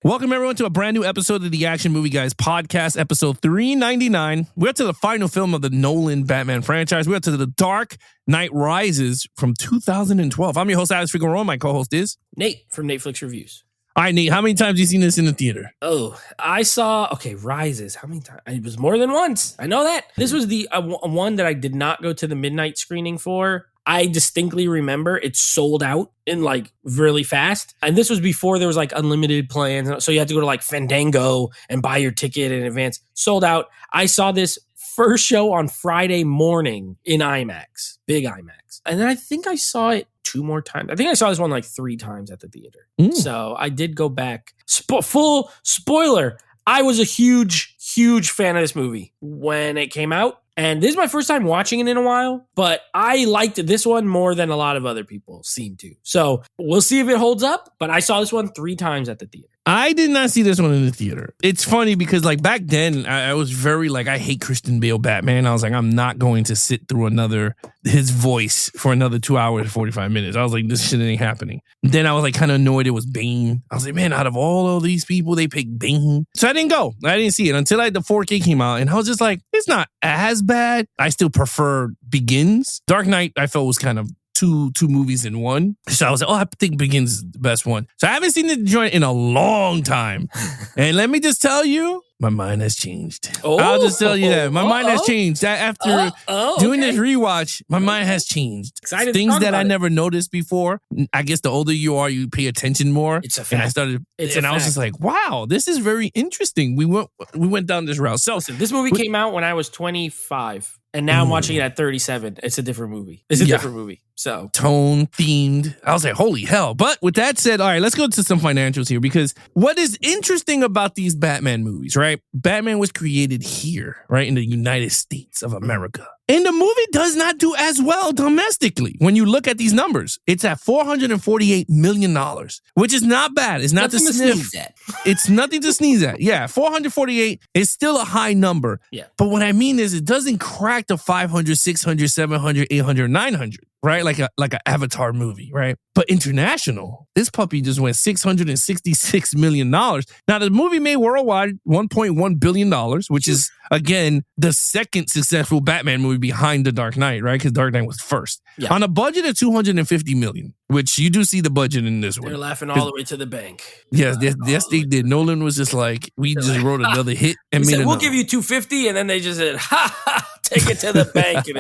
Welcome, everyone, to a brand new episode of the Action Movie Guys podcast, episode 399. We're to the final film of the Nolan Batman franchise. We're to The Dark Knight Rises from 2012. I'm your host, Alex Figueroa. My co-host is Nate from Netflix Reviews. All right, Nate, how many times have you seen this in the theater? I saw, Rises. How many times? It was more than once. I know that. This was the one that I did not go to the midnight screening for. I distinctly remember it sold out in really fast. And this was before there was unlimited plans. So you had to go to Fandango and buy your ticket in advance. Sold out. I saw this first show on Friday morning in IMAX, big IMAX. And then I think I saw it 2 more times. I think I saw this one 3 times at the theater. So I did go back. Full spoiler. I was a huge fan of this movie when it came out. And this is my first time watching it in a while, but I liked this one more than a lot of other people seem to. So we'll see if it holds up, but I saw this one 3 times at the theater. I did not see this one in the theater. It's funny because back then I was very I hate Christian Bale Batman. I was I'm not going to sit through his voice for another 2 hours and 45 minutes. I was this shit ain't happening. Then I was kind of annoyed it was Bane. I was man, out of all of these people, they picked Bane. So I didn't go. I didn't see it until the 4K came out. And I was just it's not as bad. I still prefer Begins. Dark Knight, I felt was kind of two movies in one. So I was I think Begins is the best one. So I haven't seen the joint in a long time. And let me just tell you, my mind has changed. I'll just tell you that. My mind has changed. After doing this rewatch, my mind has changed. Excited Things that I never noticed before. I guess the older you are, you pay attention more. It's a fact. And I was just wow, this is very interesting. We went down this route. So listen, this movie came out when I was 25. And now I'm watching it at 37. It's a different movie. Different movie. So tone, themed. I was holy hell. But with that said, all right, let's go to some financials here, because what is interesting about these Batman movies, right? Batman was created here, right? In the United States of America. And the movie does not do as well domestically. When you look at these numbers, it's at $448 million, which is not bad. It's not nothing to sniff at. It's nothing to sneeze at. Yeah, 448 is still a high number. Yeah. But what I mean is it doesn't crack the 500, 600, 700, 800, 900. Right? Like an Avatar movie, right? But international, this puppy just went $666 million. Now, the movie made worldwide $1.1 billion, which is, again, the second successful Batman movie behind The Dark Knight, right? Because Dark Knight was first. Yeah. On a budget of $250 million, which you do see the budget in this one. They're laughing all the way to the bank. Yes, they did. Nolan was just we just wrote another hit and made said, another. We'll give you $250, and then they just said, take it to the bank, and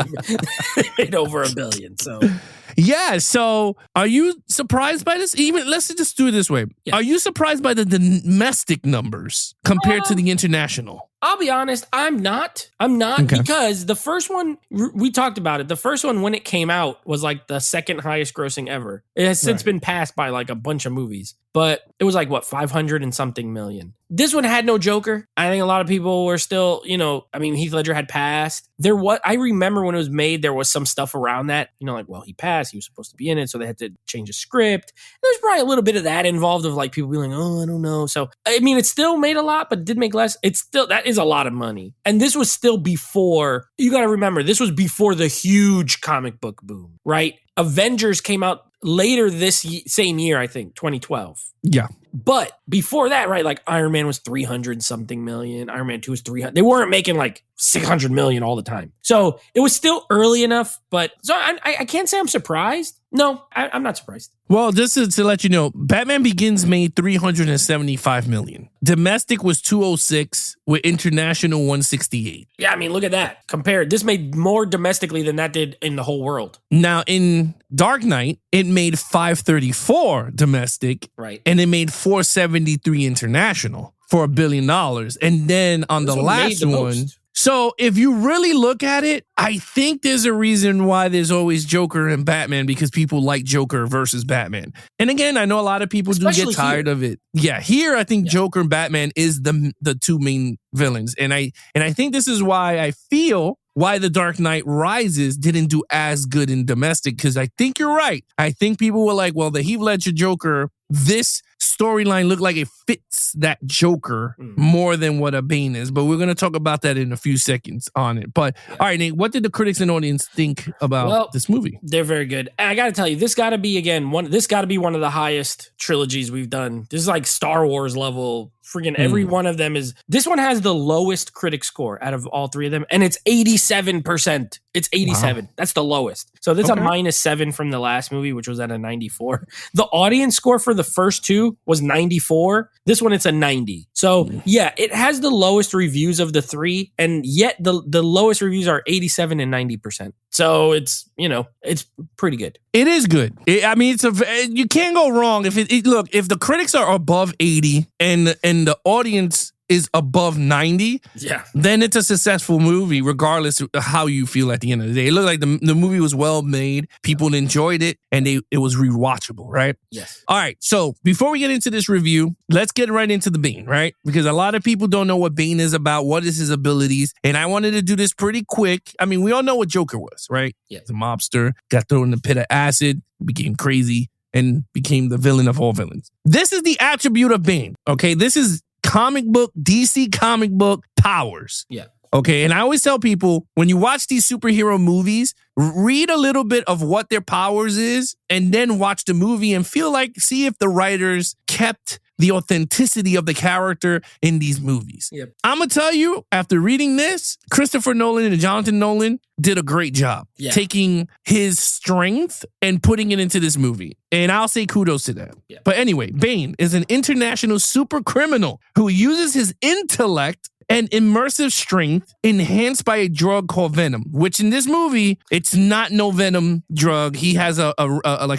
it made over $1 billion. So, yeah. So, are you surprised by this? Let's just do it this way. Yeah. Are you surprised by the domestic numbers compared to the international? I'll be honest, I'm not because the first one, we talked about it. The first one, when it came out, was the second highest grossing ever. It has since been passed by a bunch of movies, but it was 500 and something million. This one had no Joker. I think a lot of people were still, Heath Ledger had passed. I remember when it was made, there was some stuff around that, he passed, he was supposed to be in it, so they had to change the script. There's probably a little bit of that involved of people being I don't know. So, it still made a lot, but did make less. That is a lot of money. And this was still before, you got to remember, this was before the huge comic book boom, right? Avengers came out later this same year, I think, 2012. Yeah. But before that, right, Iron Man was 300 something million. Iron Man 2 was 300. They weren't making 600 million all the time. So it was still early enough, but so I can't say I'm surprised. No, I'm not surprised. Well, just to let you know, Batman Begins made $375 million. Domestic was 206, with international 168. Yeah, look at that. Compared, this made more domestically than that did in the whole world. Now, in Dark Knight, it made 534 domestic, right, and it made 473 international for $1 billion. And then on the last one. So if you really look at it, I think there's a reason why there's always Joker and Batman, because people like Joker versus Batman. And again, I know a lot of people do get tired of it. Yeah, here I think Joker and Batman is the two main villains. And I think this is why I feel why The Dark Knight Rises didn't do as good in domestic, because I think you're right. I think people were well, the Heath Ledger Joker this storyline looked like it fits that Joker more than what a Bane is. But we're going to talk about that in a few seconds on it. But all right, Nate, what did the critics and audience think about this movie? They're very good. And I got to tell you, this got to be, again, one of the highest trilogies we've done. This is like Star Wars level. Freaking every one of them is. This one has the lowest critic score out of all three of them, and it's 87%. It's 87. Wow. That's the lowest. So this is a -7 from the last movie, which was at a 94. The audience score for the first two was 94. This one, it's a 90. So yeah, it has the lowest reviews of the three, and yet the lowest reviews are 87 and 90%. So it's pretty good. It is good. You can't go wrong if if the critics are above 80 and the audience is above 90, then it's a successful movie, regardless of how you feel at the end of the day. It looked like the movie was well made, people enjoyed it, and it was rewatchable, right? Yes. All right, so before we get into this review, let's get right into the Bane, right? Because a lot of people don't know what Bane is about, what is his abilities, and I wanted to do this pretty quick. I mean, we all know what Joker was, right? Yeah. He's a mobster, got thrown in the pit of acid, became crazy, and became the villain of all villains. This is the attribute of Bane, okay? This is DC comic book powers. Yeah. Okay. And I always tell people, when you watch these superhero movies, read a little bit of what their powers is and then watch the movie and see if the writers kept the authenticity of the character in these movies. Yep. I'm going to tell you, after reading this, Christopher Nolan and Jonathan Nolan did a great job taking his strength and putting it into this movie. And I'll say kudos to them. Yeah. But anyway, Bane is an international super criminal who uses his intellect and immersive strength enhanced by a drug called Venom, which in this movie, it's not no Venom drug. He has a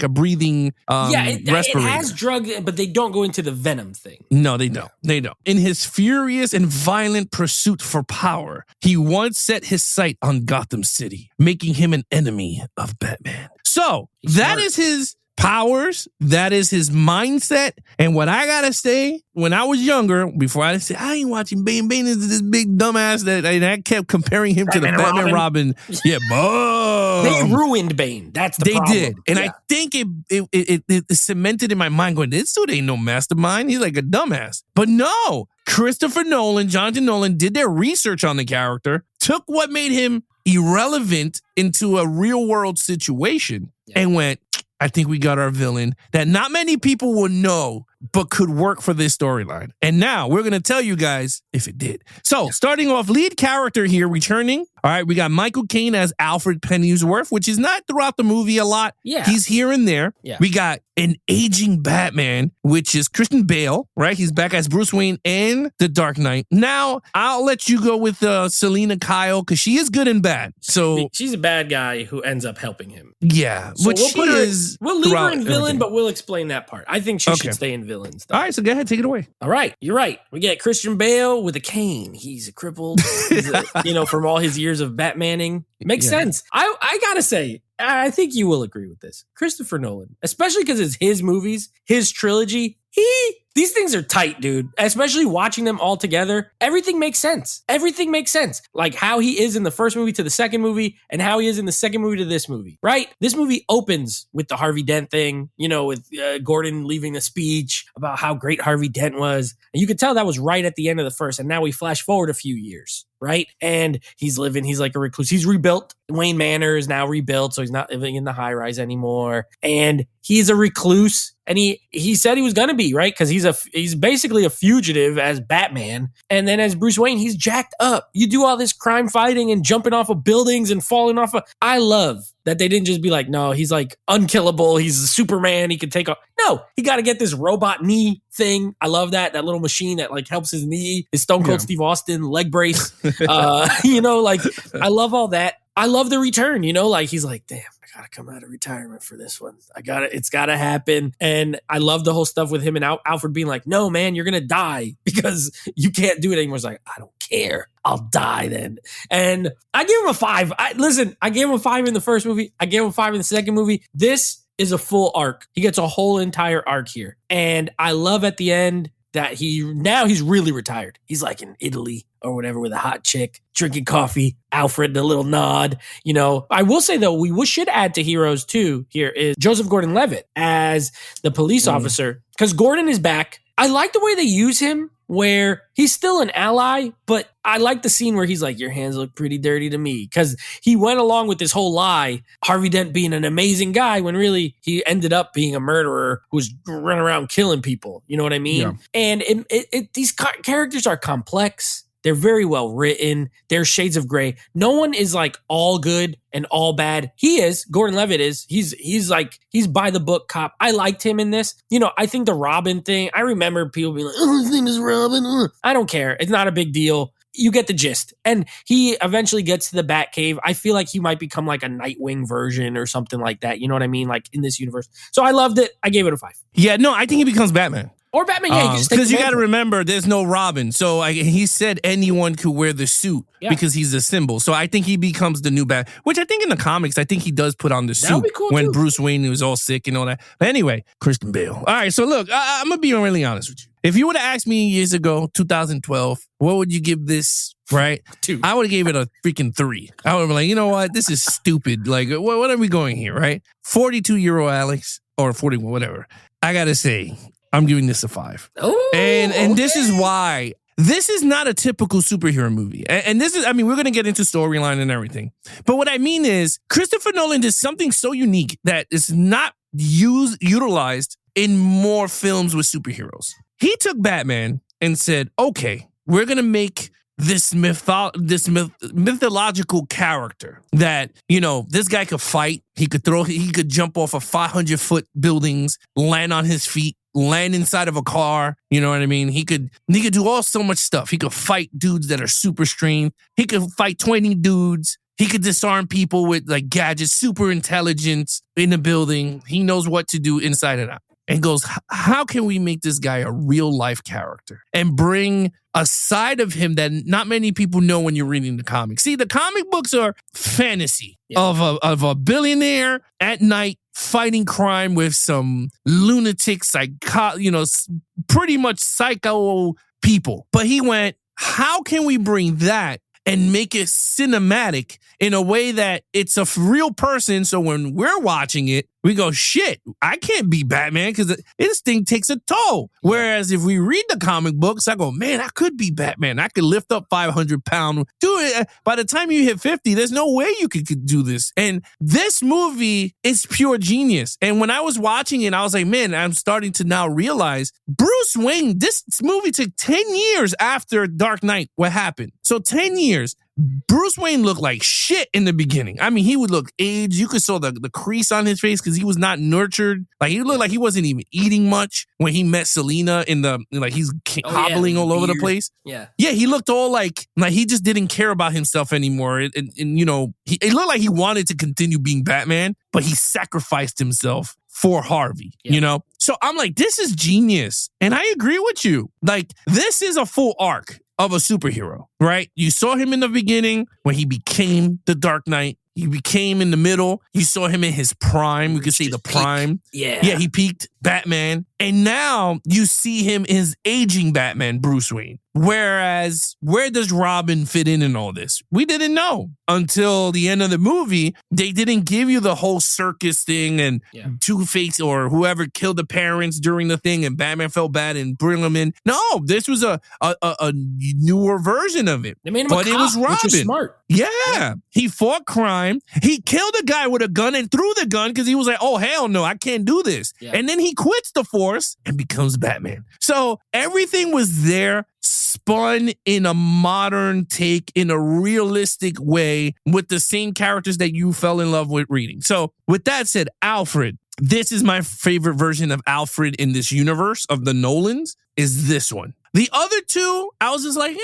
breathing respirator. It has drug, but they don't go into the Venom thing. No, they don't. They don't. In his furious and violent pursuit for power, he once set his sight on Gotham City, making him an enemy of Batman. So that is his powers, that is his mindset. And what I gotta say, when I was younger, before I said, I ain't watching Bane. Bane is this big dumbass that I kept comparing him to the Batman Robin. Yeah, but they ruined Bane. That's the problem. They did. And I think it cemented in my mind going, this dude ain't no mastermind. He's like a dumbass. But no, Christopher Nolan, Jonathan Nolan did their research on the character, took what made him irrelevant into a real world situation and went, I think we got our villain that not many people will know, but could work for this storyline. And now we're going to tell you guys if it did. So starting off, lead character here returning. All right, we got Michael Caine as Alfred Pennyworth, which is not throughout the movie a lot. Yeah. He's here and there. Yeah. We got an aging Batman, which is Christian Bale, right? He's back as Bruce Wayne and The Dark Knight. Now, I'll let you go with Selena Kyle because she is good and bad. So she's a bad guy who ends up helping him. Yeah, so which we'll leave her in villain, but we'll explain that part. I think she should stay in villains. All right, so go ahead, take it away. All right, you're right. We get Christian Bale with a cane. He's a crippled, from all his years of Batmaning. Makes sense. I gotta say, I think you will agree with this. Christopher Nolan, especially because it's his movies, his trilogy, these things are tight, dude. Especially watching them all together. Everything makes sense. Everything makes sense. Like how he is in the first movie to the second movie and how he is in the second movie to this movie, right? This movie opens with the Harvey Dent thing, with Gordon leaving a speech about how great Harvey Dent was. And you could tell that was right at the end of the first. And now we flash forward a few years, right? And he's like a recluse. He's rebuilt. Wayne Manor is now rebuilt, so he's not living in the high rise anymore. And he's a recluse. And he said he was going to be, right? Because he's basically a fugitive as Batman. And then as Bruce Wayne, he's jacked up. You do all this crime fighting and jumping off of buildings and falling off of... I love that they didn't just be like, no, he's like unkillable. He's a Superman. He can take off. No, he got to get this robot knee thing. I love that little machine that like helps his knee. His Stone Cold Steve Austin leg brace. I love all that. I love the return, like he's like, damn, I gotta come out of retirement for this one. It's gotta happen. And I love the whole stuff with him and Alfred being like, no, man, you're gonna die because you can't do it anymore. It's like, I don't care. I'll die then. And I gave him a 5. I gave him a 5 in the first movie. I gave him a 5 in the second movie. This is a full arc. He gets a whole entire arc here. And I love at the end that he's really retired. He's like in Italy or whatever with a hot chick, drinking coffee. Alfred, the little nod. I will say though, we should add to Heroes 2 here is Joseph Gordon-Levitt as the police officer, because Gordon is back. I like the way they use him, where he's still an ally, but I like the scene where he's like, your hands look pretty dirty to me, because he went along with this whole lie, Harvey Dent being an amazing guy, when really he ended up being a murderer who's running around killing people. You know what I mean? Yeah. And these characters are complex. They're very well written. They're shades of gray. No one is like all good and all bad. He is. Gordon-Levitt is. He's by the book cop. I liked him in this. I think the Robin thing, I remember people being like, oh, his name is Robin. I don't care. It's not a big deal. You get the gist. And he eventually gets to the Batcave. I feel like he might become like a Nightwing version or something like that. You know what I mean? Like in this universe. So I loved it. I gave it a 5. Yeah, no, I think he becomes Batman. Or Batman, yeah. Because you got to remember, there's no Robin. So he said anyone could wear the suit because he's a symbol. So I think he becomes the new Batman, which I think in the comics, I think he does put on the suit when Bruce Wayne was all sick and all that. But anyway, Christian Bale. All right, so look, I'm going to be really honest with you. If you would have asked me years ago, 2012, what would you give this, right? 2. I would have gave it a freaking 3. I would have been like, you know what? This is stupid. Like, what are we going here, right? 42-year-old Alex, or 41, whatever. I got to say, I'm giving this a 5. Oh, and this is why. This is not a typical superhero movie. And this is, we're going to get into storyline and everything. But what I mean is, Christopher Nolan did something so unique that is not utilized in more films with superheroes. He took Batman and said, okay, we're going to make this mythological character that, this guy could fight. He could jump off of 500-foot buildings, land on his feet, land inside of a car. You know what I mean? He could do so much stuff. He could fight dudes that are super strength. He could fight 20 dudes. He could disarm people with like gadgets, super intelligence in the building. He knows what to do inside and out. And goes, how can we make this guy a real life character and bring a side of him that not many people know when you're reading the comics? See, the comic books are fantasy of a billionaire at night fighting crime with some lunatic, pretty much psycho people. But he went, how can we bring that and make it cinematic in a way that it's a real person? So when we're watching it, we go, shit, I can't be Batman because this thing takes a toll. Whereas if we read the comic books, I go, man, I could be Batman. I could lift up 500 pounds. Do it. By the time you hit 50, there's no way you could do this. And this movie is pure genius. And when I was watching it, I was like, man, I'm starting to now realize Bruce Wayne, this movie took 10 years after Dark Knight, what happened. So 10 years. Bruce Wayne looked like shit in the beginning. He would look aged. You could saw the crease on his face because he was not nurtured. Like he looked like he wasn't even eating much when he met Selena he's hobbling all over the place. Yeah, he looked all like he just didn't care about himself anymore. And it looked like he wanted to continue being Batman, but he sacrificed himself for Harvey. So I'm like, this is genius, and I agree with you. Like, this is a full arc of a superhero, right? You saw him in the beginning when he became the Dark Knight. He became in the middle. You saw him in his prime. We could say the prime. Yeah, he peaked Batman. And now you see him as aging Batman, Bruce Wayne. Whereas, where does Robin fit in all this? We didn't know until the end of the movie. They didn't give you the whole circus thing and Two-Face or whoever killed the parents during the thing and Batman felt bad and bring him in. No, this was a newer version of it. They made him but a cop, it was Robin. Which was smart. Yeah, he fought crime. He killed a guy with a gun and threw the gun because he was like, oh, hell no, I can't do this. Yeah. And then he quits the force and becomes Batman. So everything was there, spun in a modern take, in a realistic way, with the same characters that you fell in love with reading. So with that said, Alfred, this is my favorite version of Alfred in this universe of the Nolans, is this one. The other two, I was just like,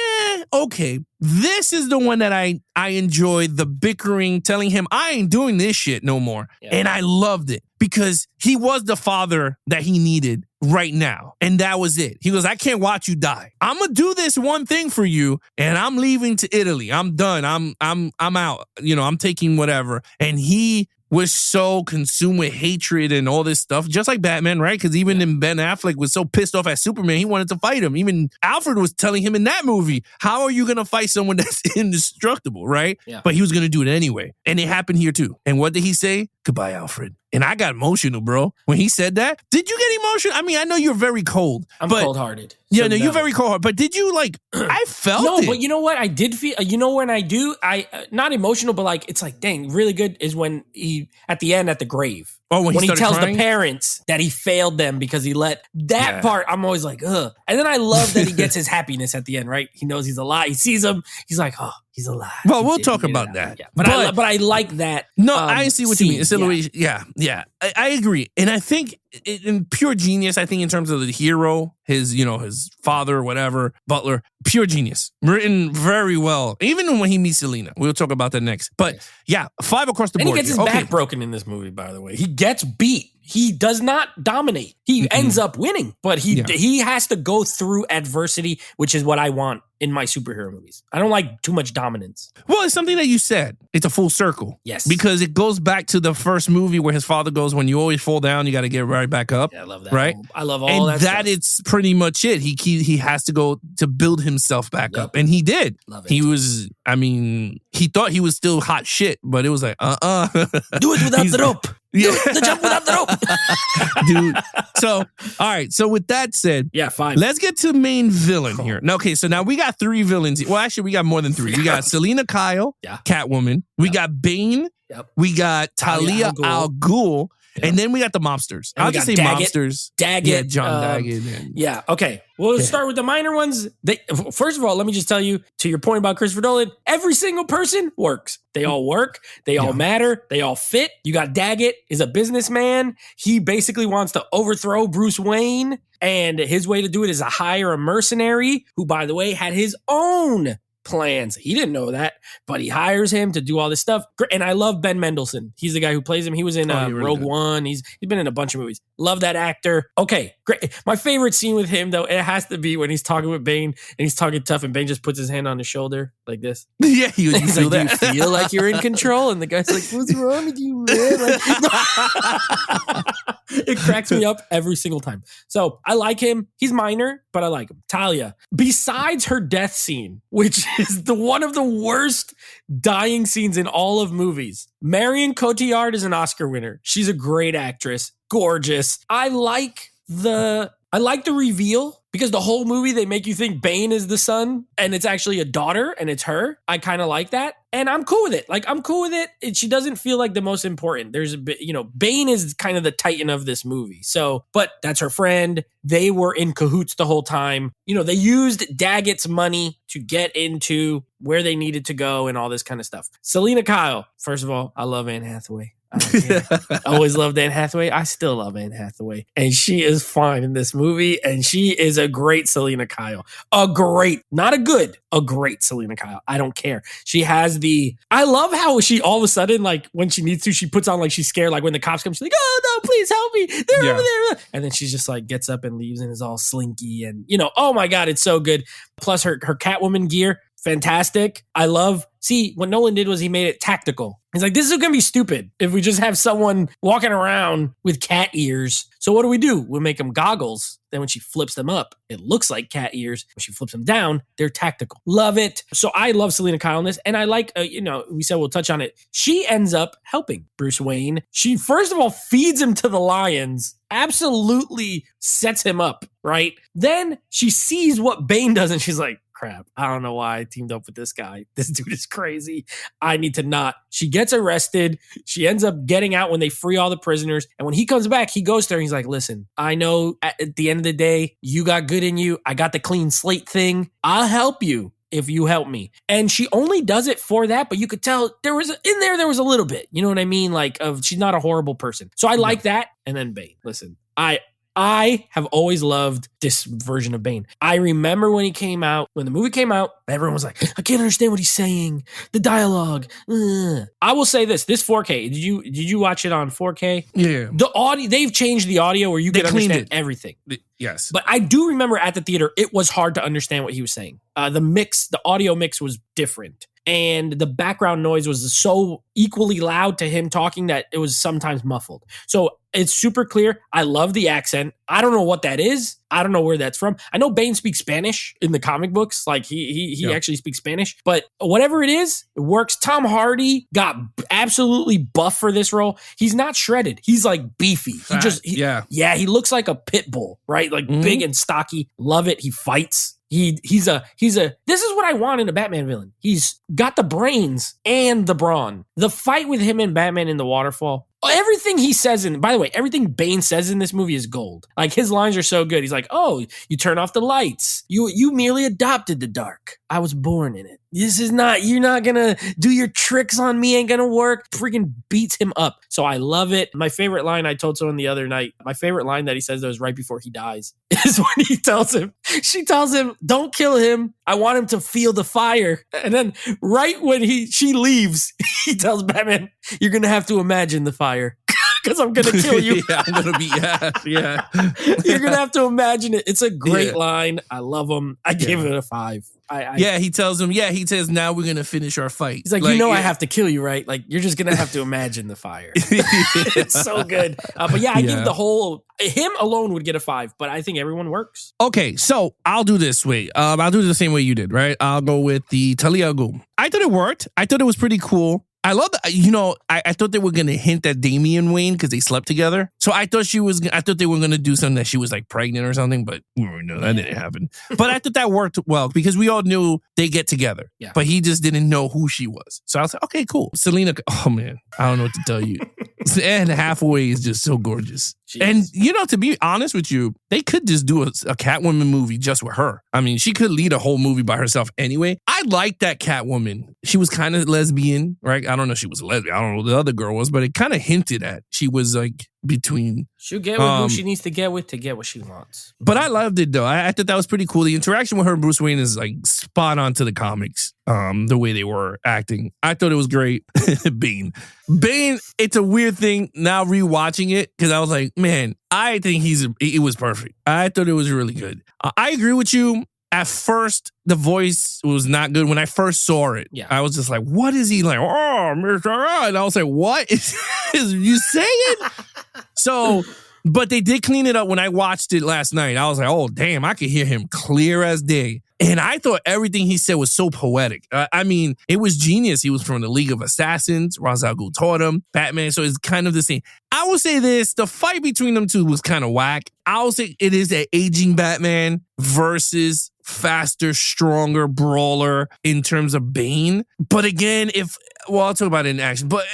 okay. This is the one that I enjoyed, the bickering, telling him, I ain't doing this shit no more. Yeah. And I loved it because he was the father that he needed right now. And that was it. He goes, I can't watch you die. I'm going to do this one thing for you and I'm leaving to Italy. I'm done. I'm out. I'm taking whatever. And he was so consumed with hatred and all this stuff, just like Batman, right? Because even in Ben Affleck was so pissed off at Superman, he wanted to fight him. Even Alfred was telling him in that movie, how are you going to fight someone that's indestructible, right? Yeah. But he was going to do it anyway. And it happened here too. And what did he say? Goodbye, Alfred. And I got emotional, bro. When he said that, did you get emotional? I mean, I know you're very cold. I'm cold-hearted. Yeah, so no, you're very cold-hearted. But did you I felt it. No, but you know what? I did feel, when I do, not emotional, but it's dang, really good is when he, at the end at the grave. Oh, when he tells crying? The parents that he failed them because he let that part, I'm always like, ugh. And then I love that he gets his happiness at the end, right? He knows he's alive. He sees him. He's like, oh, he's alive. Well, we'll talk about that. Yeah. But I like that. No, I see what you mean. It's the way, yeah. I agree. And I think in pure genius, I think in terms of the hero, his father, whatever, Butler, pure genius. Written very well. Even when he meets Selina. We'll talk about that next. But 5 across the board. And he gets his back broken in this movie, by the way. He gets beat. He does not dominate. He ends up winning, but he has to go through adversity, which is what I want in my superhero movies. I don't like too much dominance. Well, it's something that you said. It's a full circle. Yes. Because it goes back to the first movie where his father goes, when you always fall down, you got to get right back up. Yeah, I love that. Right? I love all that stuff. And it's pretty much it. He has to go to build himself back up. And he did. Love it. He was, he thought he was still hot shit, but it was like, Do it without the rope. Yeah. The jump without the rope. Dude. So, all right. So with that said, 5. Let's get to main villain here. Now, okay, so now we got 3 villains. Well, actually, we got more than 3. We got Selina Kyle, Catwoman. We got Bane. Yep. We got Talia al Ghul. Yep. And then we got the mobsters. And I'll just say Daggett. mobsters. Daggett. Yeah, John Daggett. Yeah, okay. Well, let's start with the minor ones. First of all, let me just tell you, to your point about Christopher Nolan, every single person works. They all work. They all matter. They all fit. You got Daggett is a businessman. He basically wants to overthrow Bruce Wayne. And his way to do it is to hire a mercenary who, by the way, had his own plans. He didn't know that, but he hires him to do all this stuff. And I love Ben Mendelsohn. He's the guy who plays him. He was in Rogue One. He's been in a bunch of movies. Love that actor. Okay, great. My favorite scene with him, though, it has to be when he's talking with Bane and he's talking tough, and Bane just puts his hand on his shoulder like this. Yeah, he's like, do you feel like you're in control? And the guy's like, what's wrong with you, man? It cracks me up every single time. So I like him. He's minor, but I like him. Talia, besides her death scene, which is one of the worst dying scenes in all of movies. Marion Cotillard is an Oscar winner. She's a great actress. Gorgeous. I like the reveal because the whole movie they make you think Bane is the son and it's actually a daughter and it's her. I kind of like that. And I'm cool with it. I'm cool with it. She doesn't feel like the most important. There's a bit, Bane is kind of the titan of this movie. So, but that's her friend. They were in cahoots the whole time. They used Daggett's money to get into where they needed to go and all this kind of stuff. Selina Kyle. First of all, I love Anne Hathaway. I don't care. I always loved Anne Hathaway. I still love Anne Hathaway. And she is fine in this movie. And she is a great Selina Kyle. A great Selina Kyle. I don't care. She has I love how she all of a sudden, when she needs to, she puts on she's scared. When the cops come, she's like, oh no, please help me. They're over there. And then she's just gets up and leaves and is all slinky. And, oh my God, it's so good. Plus her Catwoman gear. Fantastic. I love, what Nolan did was he made it tactical. He's like, this is going to be stupid if we just have someone walking around with cat ears. So what do? We'll make them goggles. Then when she flips them up, it looks like cat ears. When she flips them down, they're tactical. Love it. So I love Selina Kyle in this. And I like, we said we'll touch on it. She ends up helping Bruce Wayne. She, first of all, feeds him to the lions. Absolutely sets him up, right? Then she sees what Bane does and she's like, crap, I don't know why I teamed up with this guy. This dude is crazy. I need to not. She gets arrested. She ends up getting out when they free all the prisoners. And when he comes back, he goes there and he's like, listen, I know at the end of the day, you got good in you. I got the clean slate thing. I'll help you if you help me. And she only does it for that, but you could tell there was a little bit, you know what I mean? She's not a horrible person. So I like that. And then Bane, listen, I have always loved this version of Bane. I remember when the movie came out, everyone was like, I can't understand what he's saying. The dialogue. I will say this 4K. Did you watch it on 4K? Yeah. The audio, they've changed the audio where you can understand everything. Yes. But I do remember at the theater, it was hard to understand what he was saying. The audio mix was different. and the background noise was so equally loud to him talking that it was sometimes muffled. So it's super clear. I love the accent. I don't know what that is. I don't know where that's from. I know Bane speaks Spanish in the comic books. Like he actually speaks Spanish, but whatever it is, it works. Tom Hardy got absolutely buff for this role. He's not shredded. He's like beefy. He looks like a pit bull, right? Like big and stocky. Love it. He fights. He's a this is what I want in a Batman villain. He's got the brains and the brawn. The fight with him and Batman in the waterfall. Everything he says by the way, everything Bane says in this movie is gold. Like his lines are so good. He's like, "Oh, you turn off the lights. You merely adopted the dark. I was born in it. You're not gonna do your tricks on me, ain't gonna work." Freaking beats him up. So I love it. My favorite line, I told someone the other night, my favorite line that he says that was right before he dies is when she tells him, "Don't kill him. I want him to feel the fire." And then right when she leaves, he tells Batman, "You're gonna have to imagine the fire." Because I'm gonna kill you. I'm gonna be yeah. You're gonna have to imagine it. It's a great line. I love him. I gave it a 5. He tells him. He says, "Now we're gonna finish our fight." He's like, I have to kill you, right? Like you're just gonna have to imagine the fire. It's so good. But I give the whole him alone would get a 5, but I think everyone works. Okay, so I'll do this way. I'll do it the same way you did, right? I'll go with the Talia al Ghul. I thought it worked. I thought it was pretty cool. I love that. I thought they were going to hint at Damian Wayne because they slept together. So I thought they were going to do something that she was like pregnant or something, but no, that didn't happen. But I thought that worked well because we all knew they get together, but he just didn't know who she was. So I was like, okay, cool. Selena, oh man, I don't know what to tell you. Anne Hathaway is just so gorgeous. And, to be honest with you, they could just do a Catwoman movie just with her. I mean, she could lead a whole movie by herself anyway. I like that Catwoman. She was kind of lesbian, right? I don't know if she was a lesbian. I don't know what the other girl was, but it kind of hinted at she was like between. She'll get with who she needs to get with to get what she wants. But I loved it, though. I thought that was pretty cool. The interaction with her and Bruce Wayne is like spot on to the comics, the way they were acting. I thought it was great. Bane, it's a weird thing now rewatching it because I was like, man, I think it was perfect. I thought it was really good. I agree with you. At first, the voice was not good. When I first saw it, I was just like, what is he like? Oh, Mr. And I was like, what is you saying? So, but they did clean it up when I watched it last night. I was like, oh, damn, I could hear him clear as day. And I thought everything he said was so poetic. I mean, it was genius. He was from the League of Assassins. Ra's al Ghul taught him. Batman, so it's kind of the same. I will say this, the fight between them two was kind of whack. I will say it is an aging Batman versus faster, stronger brawler in terms of Bane. But again, I'll talk about it in action. But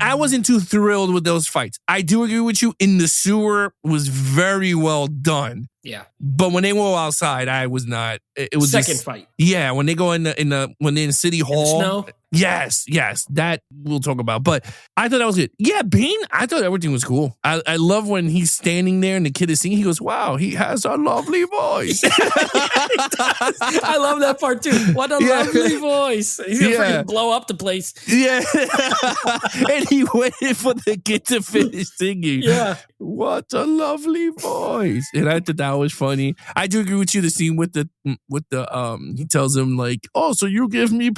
I wasn't too thrilled with those fights. I do agree with you. In the sewer was very well done. Yeah. But when they go outside, I was not. It was second fight. Yeah, when they go when they're in City Hall. Snow. Yes, that we'll talk about. But I thought that was good. Yeah, Bane, I thought everything was cool. I love when he's standing there and the kid is singing. He goes, wow, he has a lovely voice. I love that part too. What a lovely voice. He's going to freaking blow up the place. Yeah. And he waited for the kid to finish singing. Yeah. What a lovely voice. And I thought that was funny. I do agree with you. The scene with the he tells him like, oh, so you give me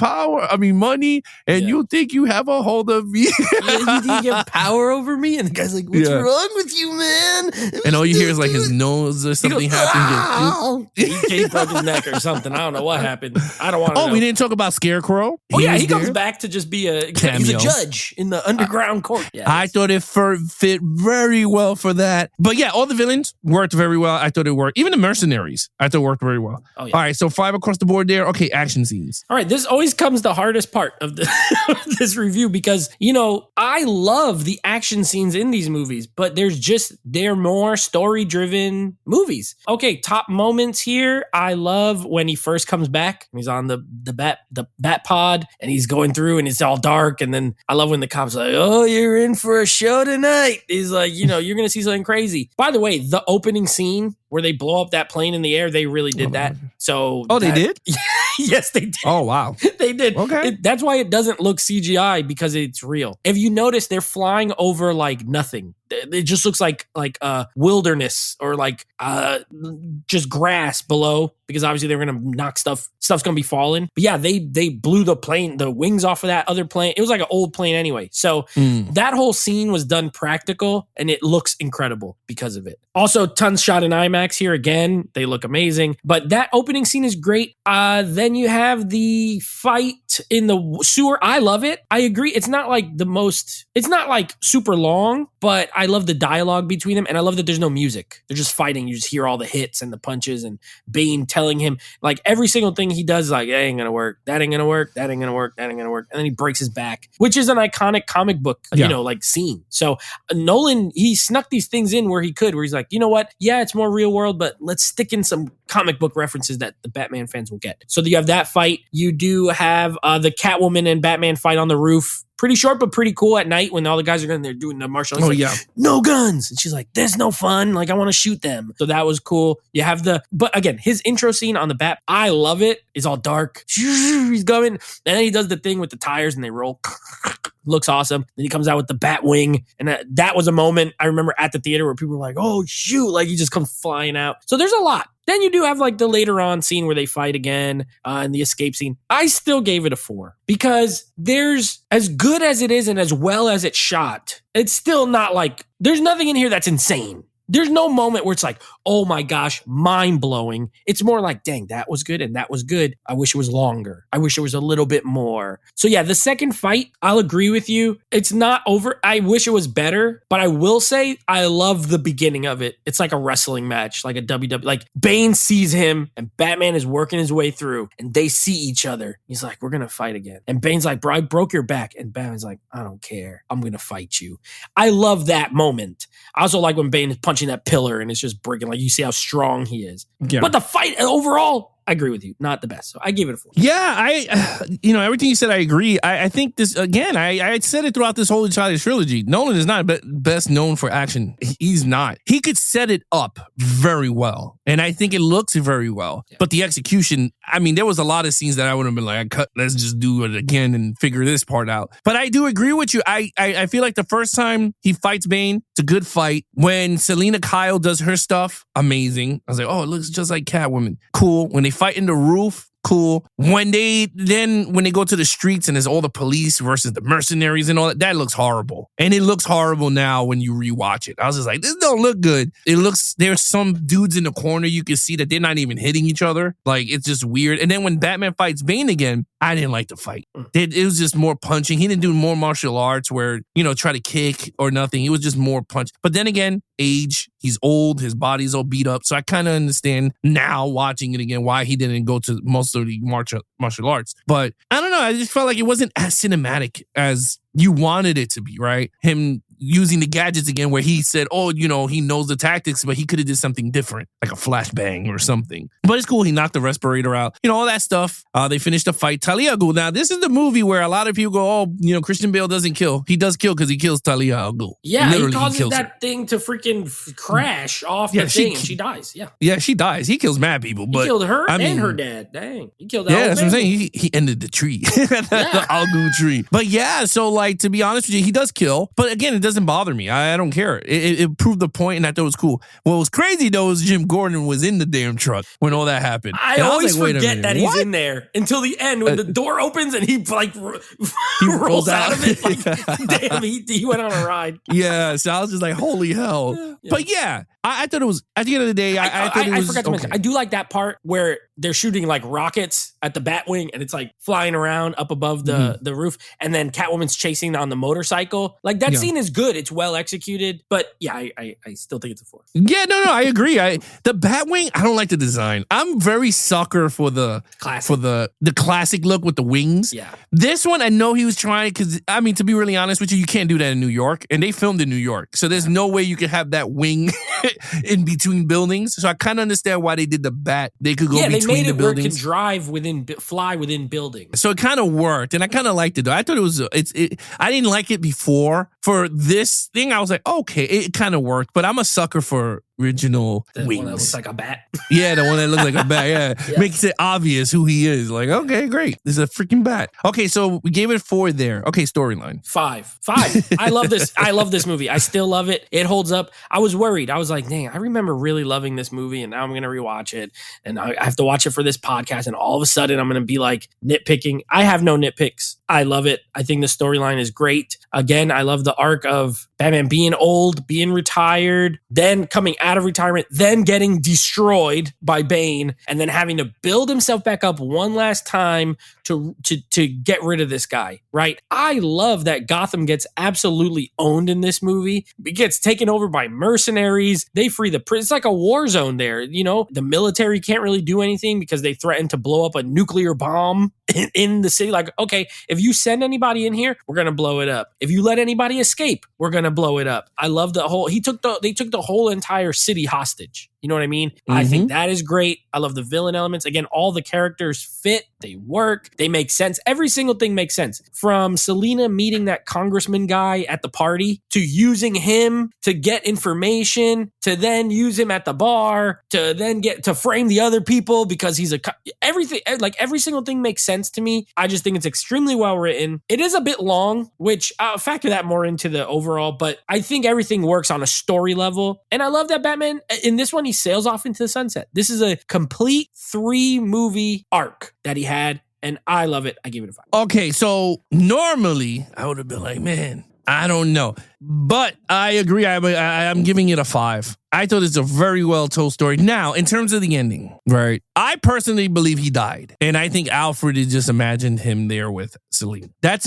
money and you think you have a hold of me. You think you have power over me? And the guy's like, what's wrong with you, man? And all you hear is like his nose or something happened. He broke his neck or something. I don't know what happened. I don't want to know. We didn't talk about Scarecrow. He comes back to just be he's a judge in the underground court. Yeah, I thought it fit very well for that. But yeah, all the villains worked very well. I thought it worked. Even the mercenaries, I thought worked very well. All right, so 5 across the board there. Okay, action scenes. All right, this always comes the hardest part of this review because, I love the action scenes in these movies, but they're more story-driven movies. Okay, top moments here. I love when he first comes back. He's on the bat pod and he's going through and it's all dark. And then I love when the cop's like, oh, you're in for a show tonight. He's like, you're going to see something crazy. By the way, the opening scene where they blow up that plane in the air, they really did that. So they did? Yes, they did. Oh, wow. They did. Okay. That's why it doesn't look CGI because it's real. If you notice, they're flying over like nothing. it just looks like wilderness or like just grass below, because obviously they're gonna knock stuff's gonna be falling. But yeah, they blew the wings off of that other plane. It was like an old plane anyway. So that whole scene was done practical, and it looks incredible because of it. Also, tons shot in IMAX here again. They look amazing. But that opening scene is great. Then you have the fight in the sewer. I love it. I agree. It's not like super long, but I love the dialogue between them, and I love that there's no music. They're just fighting. You just hear all the hits and the punches, and Bane telling him like every single thing he does is like, that ain't gonna work, that ain't gonna work, that ain't gonna work, that ain't gonna work. And then he breaks his back, which is an iconic comic book, like scene. So Nolan, he snuck these things in where he's like, you know what? Yeah, it's more real world, but let's stick in some comic book references that the Batman fans will get. So you have that fight. You do have the Catwoman and Batman fight on the roof. Pretty short, but pretty cool at night when all the guys are going there doing the martial arts. No guns. And she's like, there's no fun. Like, I want to shoot them. So that was cool. You have but again, his intro scene on the Bat, I love it. It's all dark. He's going. And then he does the thing with the tires and they roll. Looks awesome. Then he comes out with the bat wing. And that was a moment I remember at the theater where people were like, oh, shoot. Like, he just comes flying out. So there's a lot. Then you do have like the later on scene where they fight again and the escape scene. I still gave it a 4 because there's, as good as it is and as well as it's shot, it's still not like, there's nothing in here that's insane. There's no moment where it's like, oh my gosh, mind blowing. It's more like, dang, that was good and that was good. I wish it was longer. I wish it was a little bit more. So yeah, the second fight, I'll agree with you. It's not over. I wish it was better, but I will say I love the beginning of it. It's like a wrestling match, like a WWE. Like Bane sees him and Batman is working his way through and they see each other. He's like, we're going to fight again. And Bane's like, bro, I broke your back. And Batman's like, I don't care. I'm going to fight you. I love that moment. I also like when Bane is punching that pillar and it's just breaking. Like, you see how strong he is. Yeah. But the fight overall, I agree with you. Not the best. So I gave it a 4. Yeah, everything you said, I agree. I think this, again, I said it throughout this whole entire trilogy. Nolan is not best known for action. He's not. He could set it up very well. And I think it looks very well. Yeah. But the execution, I mean, there was a lot of scenes that I would have been like, let's just do it again and figure this part out. But I do agree with you. I feel like the first time he fights Bane, it's a good fight. When Selena Kyle does her stuff, amazing. I was like, oh, it looks just like Catwoman. Cool. When they fight in the roof, cool. When they go to the streets and there's all the police versus the mercenaries and all that looks horrible. And it looks horrible now when you rewatch it. I was just like, this don't look good. There's some dudes in the corner you can see that they're not even hitting each other. Like, it's just weird. And then when Batman fights Bane again, I didn't like the fight. It was just more punching. He didn't do more martial arts where, try to kick or nothing. It was just more punch. But then again, age, he's old, his body's all beat up. So I kind of understand now watching it again why he didn't go to most of the martial arts. But I don't know. I just felt like it wasn't as cinematic as you wanted it to be, right? Him using the gadgets again where he said, oh, he knows the tactics, but he could have did something different, like a flashbang or something. But it's cool. He knocked the respirator out, all that stuff. They finished the fight. Talia al Ghul. Now, this is the movie where a lot of people go, oh, Christian Bale doesn't kill. He does kill because he kills Talia al Ghul. Yeah, literally, he causes that thing to freaking crash off the thing and she dies. Yeah. Yeah, she dies. He kills mad people. But he killed her and her dad. Dang. He killed that whole that's family. what I'm saying. He ended the tree. The al Ghul tree. But yeah, so like, to be honest with you, he does kill. But again, it doesn't bother me. I don't care. It proved the point, and I thought it was cool. What was crazy, though, is Jim Gordon was in the damn truck when all that happened. I always forget that he's in there until the end when the door opens and he like he rolls out of it. Like, damn, he went on a ride. Yeah, so I was just like, holy hell. Yeah. But yeah, I thought it was, at the end of the day, I thought it was, I forgot to mention, I do like that part where they're shooting like rockets at the Batwing and it's like flying around up above the roof, and then Catwoman's chasing on the motorcycle. Like, that scene is good. It's well executed, but yeah, I still think it's a 4. Yeah, no, I agree. The Batwing, I don't like the design. I'm very sucker for the classic. The classic look with the wings. Yeah. This one, I know he was trying, because, I mean, to be really honest with you, you can't do that in New York, and they filmed in New York, so there's no way you can have that wing in between buildings. So I kind of understand why they did the bat. They could go between the buildings. Yeah, they made it where it can fly within buildings. So it kind of worked, and I kind of liked it, though. I thought it was, I didn't like it before. For this thing, I was like, okay, it kind of worked, but I'm a sucker for original The wings. one that looks like a bat. Yeah, the one that looks like a bat. Yeah. Yeah. Makes it obvious who he is. Like, okay, great. This is a freaking bat. Okay, so we gave it 4 there. Okay, storyline. 5. I love this. I love this movie. I still love it. It holds up. I was worried. I was like, dang, I remember really loving this movie, and now I'm going to rewatch it. And I have to watch it for this podcast. And all of a sudden, I'm going to be like nitpicking. I have no nitpicks. I love it. I think the storyline is great. Again, I love the arc of Batman being old, being retired, then coming out of retirement, then getting destroyed by Bane, and then having to build himself back up one last time to get rid of this guy, right? I love that Gotham gets absolutely owned in this movie. It gets taken over by mercenaries. They free the prison. It's like a war zone there. You know, the military can't really do anything because they threaten to blow up a nuclear bomb in the city. Like, okay, if you send anybody in here, we're going to blow it up. If you let anybody escape, we're going to blow it up. I love the whole, they took the whole entire city hostage. You know what I mean? Mm-hmm. I think that is great. I love the villain elements. Again, all the characters fit, they work, they make sense. Every single thing makes sense. From Selina meeting that congressman guy at the party, to using him to get information, to then use him at the bar, to then get to frame the other people because he's everything, like every single thing makes sense to me. I just think it's extremely well written. It is a bit long, which I'll factor that more into the overall, but I think everything works on a story level. And I love that Batman, in this one, he sails off into the sunset. This is a complete 3-movie arc that he had, and I love it. I give it a 5. Okay, so normally I would have been like, man, I don't know. But I agree. I'm giving it a 5. I thought it's a very well told story. Now, in terms of the ending, right? I personally believe he died. And I think Alfred had just imagined him there with Selina. That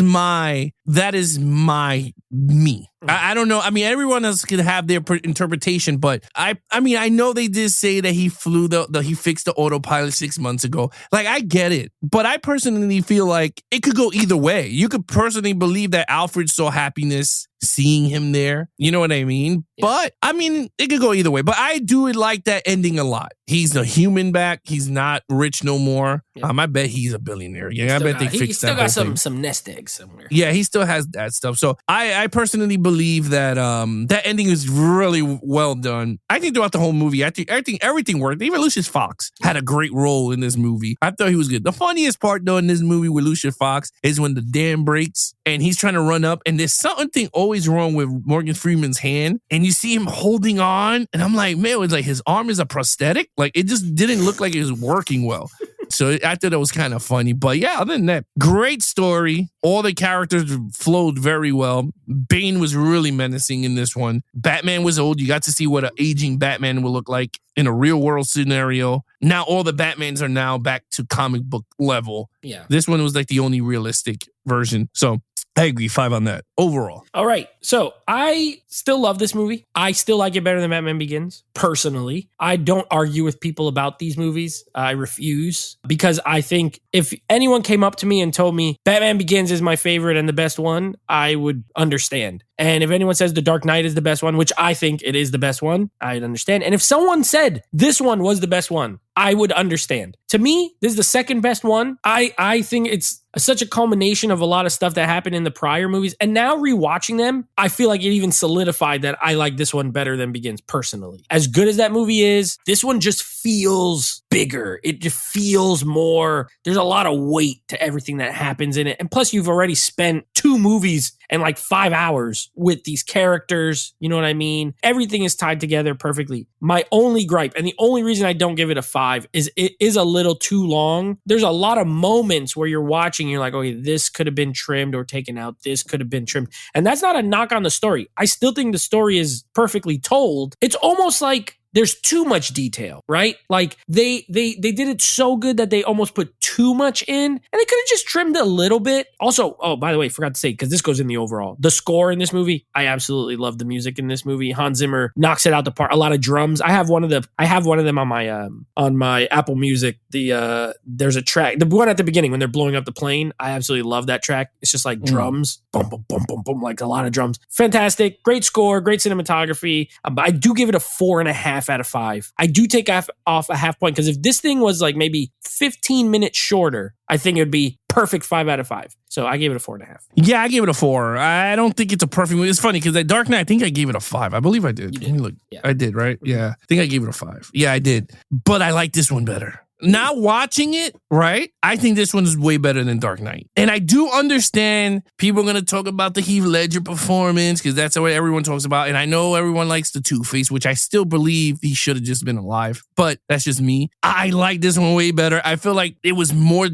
is my me. I don't know. I mean, everyone else could have their interpretation, but I mean, I know they did say that he flew he fixed the autopilot 6 months ago. Like, I get it. But I personally feel like it could go either way. You could personally believe that Alfred saw happiness seeing him there. You know what I mean? Yeah. But I mean, it could go either way. But I do like that ending a lot. He's the human back. He's not rich no more. Yeah. I bet he's a billionaire. Yeah, I bet they fixed that. He still got some nest eggs somewhere. Yeah, he still has that stuff. So I personally believe that that ending is really well done. I think throughout the whole movie, I think everything worked. Even Lucius Fox had a great role in this movie. I thought he was good. The funniest part though in this movie with Lucius Fox is when the dam breaks and he's trying to run up, and there's something always wrong with Morgan Freeman's hand, and you see him holding on, and I'm like, man, it was like his arm is a prosthetic. Like, it just didn't look like it was working well. So I thought it was kind of funny. But yeah, other than that, great story. All the characters flowed very well. Bane was really menacing in this one. Batman was old. You got to see what an aging Batman would look like in a real world scenario. Now all the Batmans are now back to comic book level. Yeah. This one was like the only realistic version. So I agree, 5 on that overall. All right. So I still love this movie. I still like it better than Batman Begins, personally. I don't argue with people about these movies. I refuse, because I think if anyone came up to me and told me Batman Begins is my favorite and the best one, I would understand. And if anyone says The Dark Knight is the best one, which I think it is the best one, I'd understand. And if someone said this one was the best one, I would understand. To me, this is the second best one. I think it's such a culmination of a lot of stuff that happened in the prior movies. And now rewatching them, I feel like it even solidified that I like this one better than Begins personally. As good as that movie is, this one just feels bigger. It just feels more. There's a lot of weight to everything that happens in it. And plus, you've already spent 2 movies and like 5 hours with these characters. You know what I mean? Everything is tied together perfectly. My only gripe, and the only reason I don't give it a 5, is it is a little too long. There's a lot of moments where you're watching, you're like, okay, this could have been trimmed or taken out. This could have been trimmed. And that's not a knock on the story. I still think the story is perfectly told. It's almost like there's too much detail, right? Like they did it so good that they almost put too much in, and they could have just trimmed a little bit. Also, oh, by the way, forgot to say, because this goes in the overall, the score in this movie, I absolutely love the music in this movie. Hans Zimmer knocks it out the park. A lot of drums. I have one of them on my Apple Music. There's a track, the one at the beginning when they're blowing up the plane. I absolutely love that track. It's just like drums, boom, boom, boom, boom, boom, like a lot of drums. Fantastic, great score, great cinematography. I do give it a 4.5 out of 5. I do take off a half point, because if this thing was like maybe 15 minutes shorter, I think it would be perfect 5 out of 5. So I gave it a 4.5. Yeah, I gave it a 4. I don't think it's a perfect movie. It's funny because that Dark Knight, I think I gave it a 5. I believe I did. You did. Let me look. Yeah. I did, right? Yeah. I think I gave it a 5. Yeah, I did. But I like this one better. Now watching it, right? I think this one is way better than Dark Knight. And I do understand people are going to talk about the Heath Ledger performance because that's what everyone talks about. And I know everyone likes the Two-Face, which I still believe he should have just been alive. But that's just me. I like this one way better. I feel like it was more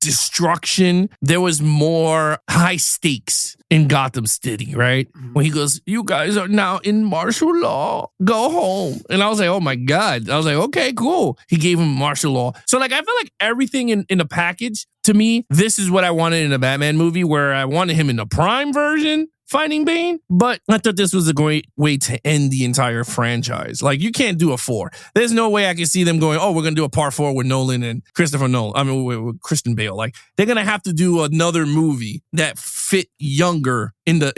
destruction. There was more high stakes in Gotham City, right? When he goes, you guys are now in martial law. Go home. And I was like, oh my God. I was like, okay, cool. He gave him martial law. So like, I feel like everything in the package, to me, this is what I wanted in a Batman movie, where I wanted him in the prime version fighting Bane, but I thought this was a great way to end the entire franchise. Like, you can't do a 4. There's no way I can see them going, oh, we're going to do a part 4 with Nolan and Christopher Nolan. I mean, with Christian Bale. Like, they're going to have to do another movie that fit younger in the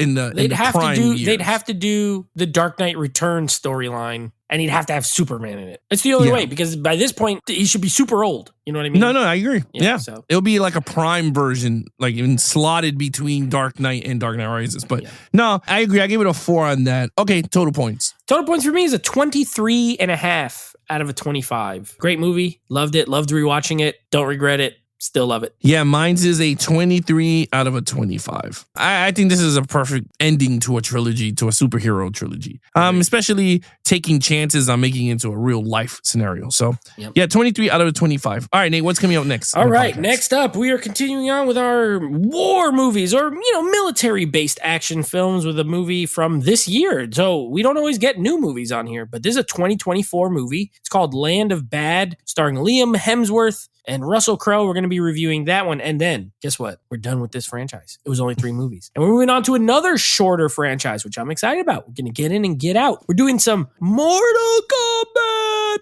prime years. They'd have to do the Dark Knight Returns storyline, and he'd have to have Superman in it. It's the only way, because by this point, he should be super old. You know what I mean? No, I agree. Yeah. So it'll be like a prime version, like even slotted between Dark Knight and Dark Knight Rises. But no, I agree. I gave it a 4 on that. Okay, total points. Total points for me is a 23.5 out of a 25. Great movie. Loved it. Loved rewatching it. Don't regret it. Still love it. Yeah, mine's is a 23 out of a 25. I think this is a perfect ending to a trilogy, to a superhero trilogy. Especially taking chances on making it into a real life scenario. So, yeah, 23 out of a 25. All right, Nate, what's coming out next? All right, next up, we are continuing on with our war movies, or, military-based action films, with a movie from this year. So we don't always get new movies on here, but this is a 2024 movie. It's called Land of Bad, starring Liam Hemsworth and Russell Crowe. We're going to be reviewing that one. And then, guess what? We're done with this franchise. It was only 3 movies. And we're moving on to another shorter franchise, which I'm excited about. We're going to get in and get out. We're doing some Mortal Kombat.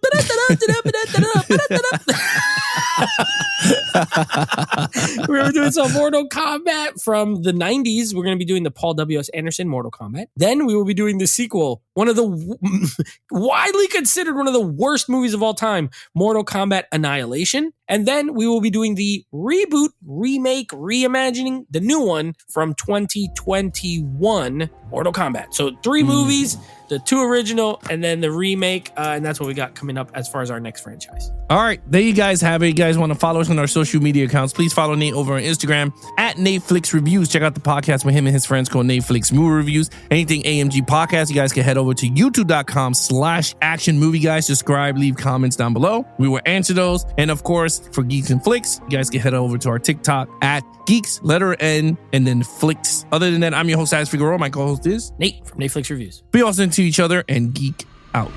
We're doing some Mortal Kombat from the 90s. We're going to be doing the Paul W.S. Anderson Mortal Kombat. Then we will be doing the sequel, one of the widely considered one of the worst movies of all time, Mortal Kombat Annihilation. And then we will be doing the reboot, remake, reimagining, the new one from 2021, Mortal Kombat. So 3 movies, the 2 original, and then the remake. And that's what we got coming up as far as our next franchise. All right, there you guys have it. You guys want to follow us on our social media accounts, please follow Nate over on Instagram at Nateflix Reviews. Check out the podcast with him and his friends called Nateflix Movie Reviews. Anything AMG Podcast, you guys can head over to youtube.com/Action Movie Guys. Subscribe, leave comments down below. We will answer those. And of course, for Geeks and Flicks, you guys can head over to our TikTok at Geeks, letter N, and then Flicks. Other than that, I'm your host, Alex Figueroa. My co-host is Nate from Nateflix Reviews. Be awesome to each other and geek out.